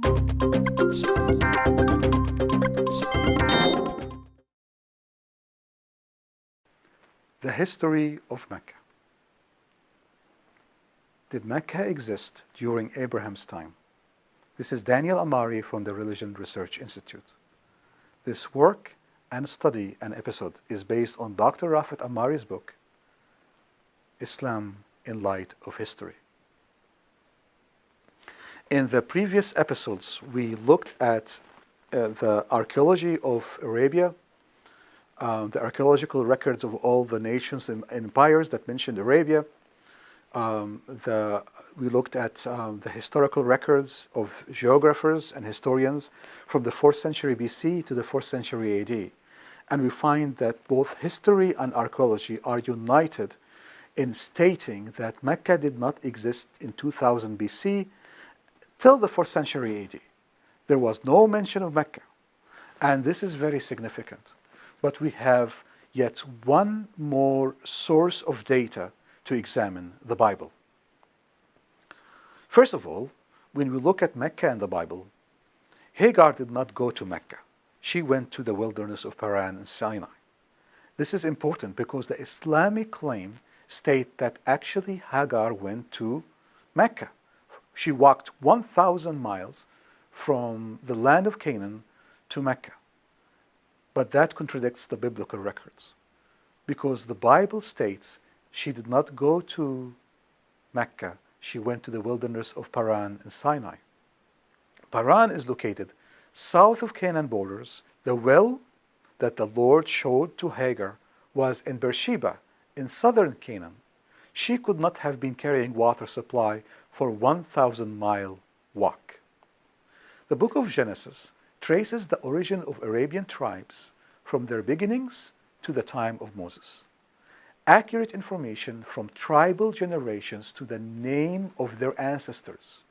The history of Mecca. Did Mecca exist during Abraham's time? This is Daniel Amari from the Religion Research Institute. This work and study and episode is based on Dr. Rafat Amari's book, Islam in Light of History. In the previous episodes, we looked at the archaeology of Arabia, the archaeological records of all the nations and empires that mentioned Arabia. We looked at the historical records of geographers and historians from the 4th century BC to the 4th century AD. And we find that both history and archaeology are united in stating that Mecca did not exist in 2000 BC till the 4th century AD. There was no mention of Mecca. And this is very significant. But we have yet one more source of data to examine the Bible. First of all, when we look at Mecca in the Bible, Hagar did not go to Mecca. She went to the wilderness of Paran and Sinai. This is important because the Islamic claim states that actually Hagar went to Mecca. She walked 1,000 miles from the land of Canaan to Mecca. But that contradicts the biblical records because the Bible states she did not go to Mecca. She went to the wilderness of Paran and Sinai. Paran is located south of Canaan borders. The well that the Lord showed to Hagar was in Beersheba, in southern Canaan. She could not have been carrying water supply for a 1,000-mile walk. The book of Genesis traces the origin of Arabian tribes from their beginnings to the time of Moses. Accurate information from tribal generations to the name of their ancestors.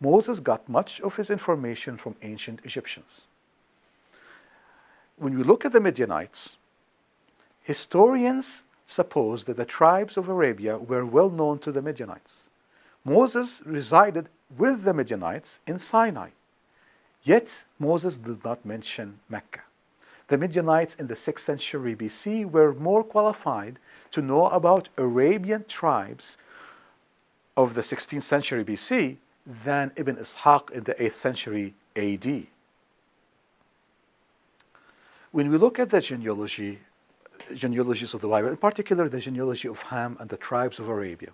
Moses got much of his information from ancient Egyptians. When we look at the Midianites, historians suppose that the tribes of Arabia were well known to the Midianites. Moses resided with the Midianites in Sinai. Yet Moses did not mention Mecca. The Midianites in the 6th century BC were more qualified to know about Arabian tribes of the 16th century BC than Ibn Ishaq in the 8th century AD. When we look at the genealogies of the Bible, in particular the genealogy of Ham and the tribes of Arabia,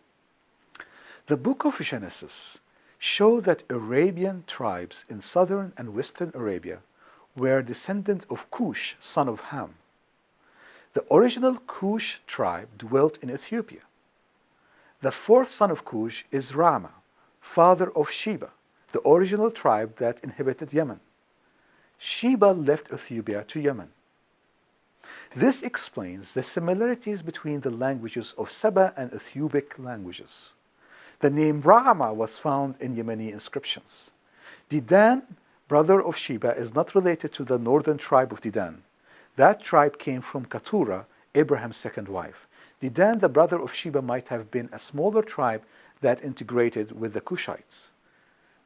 the book of Genesis show that Arabian tribes in southern and western Arabia were descendants of Cush, son of Ham. The original Cush tribe dwelt in Ethiopia. The fourth son of Cush is Rama, father of Sheba, the original tribe that inhabited Yemen. Sheba left Ethiopia to Yemen. This explains the similarities between the languages of Saba and Ethiopic languages. The name Rama was found in Yemeni inscriptions. Dedan, brother of Sheba, is not related to the northern tribe of Dedan. That tribe came from Keturah, Abraham's second wife. Dedan, the brother of Sheba, might have been a smaller tribe that integrated with the Cushites.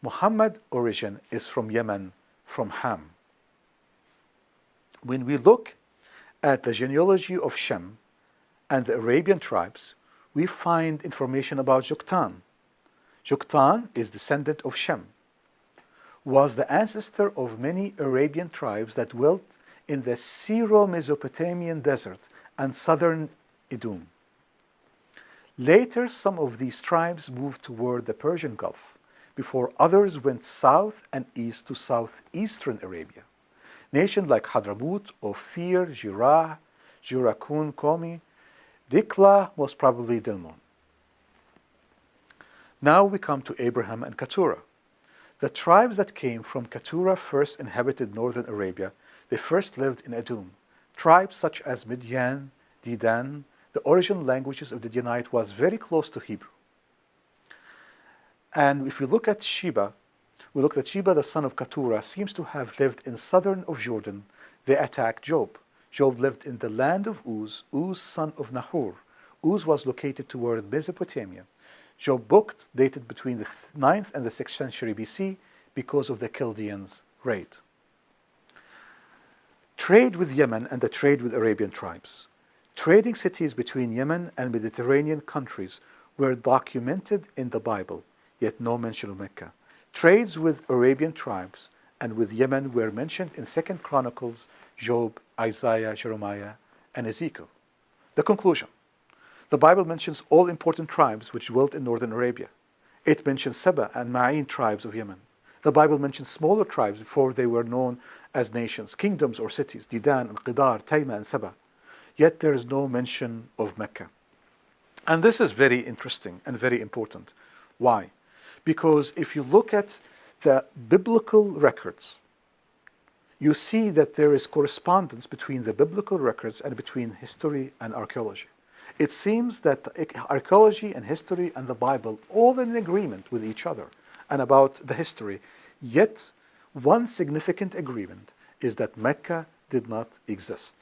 Muhammad's origin is from Yemen, from Ham. When we look at the genealogy of Shem and the Arabian tribes, we find information about Joktan. Joktan is descendant of Shem, was the ancestor of many Arabian tribes that dwelt in the Syro-Mesopotamian desert and southern Edom. Later, some of these tribes moved toward the Persian Gulf, before others went south and east to southeastern Arabia. Nations like Hadramaut, Ophir, Jirah, Jurakun, Komi, Dikla was probably Dilmun. Now we come to Abraham and Keturah. The tribes that came from Keturah first inhabited northern Arabia. They first lived in Edom. Tribes such as Midian, Dedan, the original languages of the Midianite was very close to Hebrew. And if we look at Sheba, the son of Keturah, seems to have lived in southern of Jordan. They attacked Job. Job lived in the land of Uz, Uz son of Nahor. Uz was located toward Mesopotamia. Job's book, dated between the 9th and the 6th century BC, because of the Chaldeans' raid. Trade with Yemen and the trade with Arabian tribes. Trading cities between Yemen and Mediterranean countries were documented in the Bible, yet no mention of Mecca. Trades with Arabian tribes and with Yemen were mentioned in 2 Chronicles, Job, Isaiah, Jeremiah, and Ezekiel. The conclusion. The Bible mentions all important tribes which dwelt in northern Arabia. It mentions Saba and Ma'in tribes of Yemen. The Bible mentions smaller tribes before they were known as nations, kingdoms or cities, Didan and Qidar, Tayma and Saba. Yet there is no mention of Mecca. And this is very interesting and very important. Why? Because if you look at the biblical records, you see that there is correspondence between the biblical records and between history and archaeology. It seems that archaeology and history and the Bible all in agreement with each other and about the history, yet one significant agreement is that Mecca did not exist.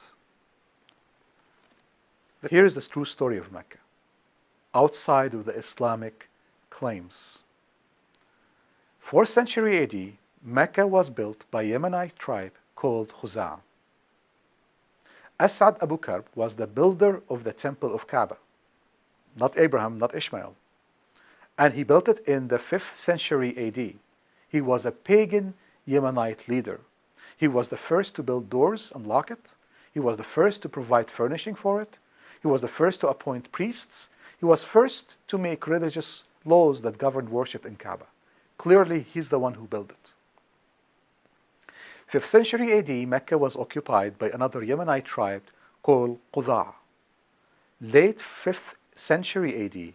Here is the true story of Mecca, outside of the Islamic claims. 4th century AD, Mecca was built by a Yemenite tribe called Khuza'a. As'ad Abu Karb was the builder of the temple of Kaaba, not Abraham, not Ishmael. And he built it in the 5th century AD. He was a pagan Yemenite leader. He was the first to build doors and lock it. He was the first to provide furnishing for it. He was the first to appoint priests. He was first to make religious laws that governed worship in Kaaba. Clearly, he's the one who built it. 5th century AD, Mecca was occupied by another Yemenite tribe called Khuza'a. Late 5th century AD,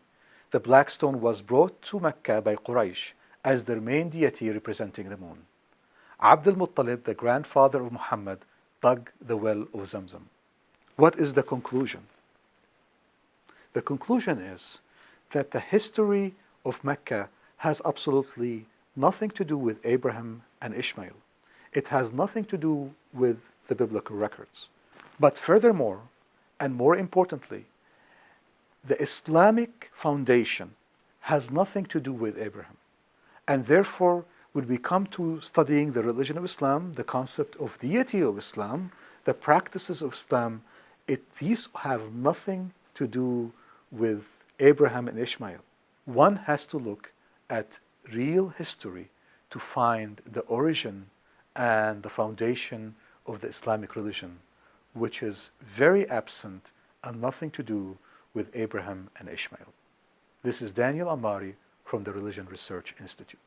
the black stone was brought to Mecca by Quraysh as their main deity representing the moon. Abd al-Muttalib, the grandfather of Muhammad, dug the well of Zamzam. What is the conclusion? The conclusion is that the history of Mecca has absolutely nothing to do with Abraham and Ishmael. It has nothing to do with the biblical records. But furthermore, and more importantly, the Islamic foundation has nothing to do with Abraham. And therefore, when we come to studying the religion of Islam, the concept of deity of Islam, the practices of Islam, these have nothing to do with Abraham and Ishmael. One has to look at real history to find the origin and the foundation of the Islamic religion, which is very absent and nothing to do with Abraham and Ishmael. This is Daniel Amari from the Religion Research Institute.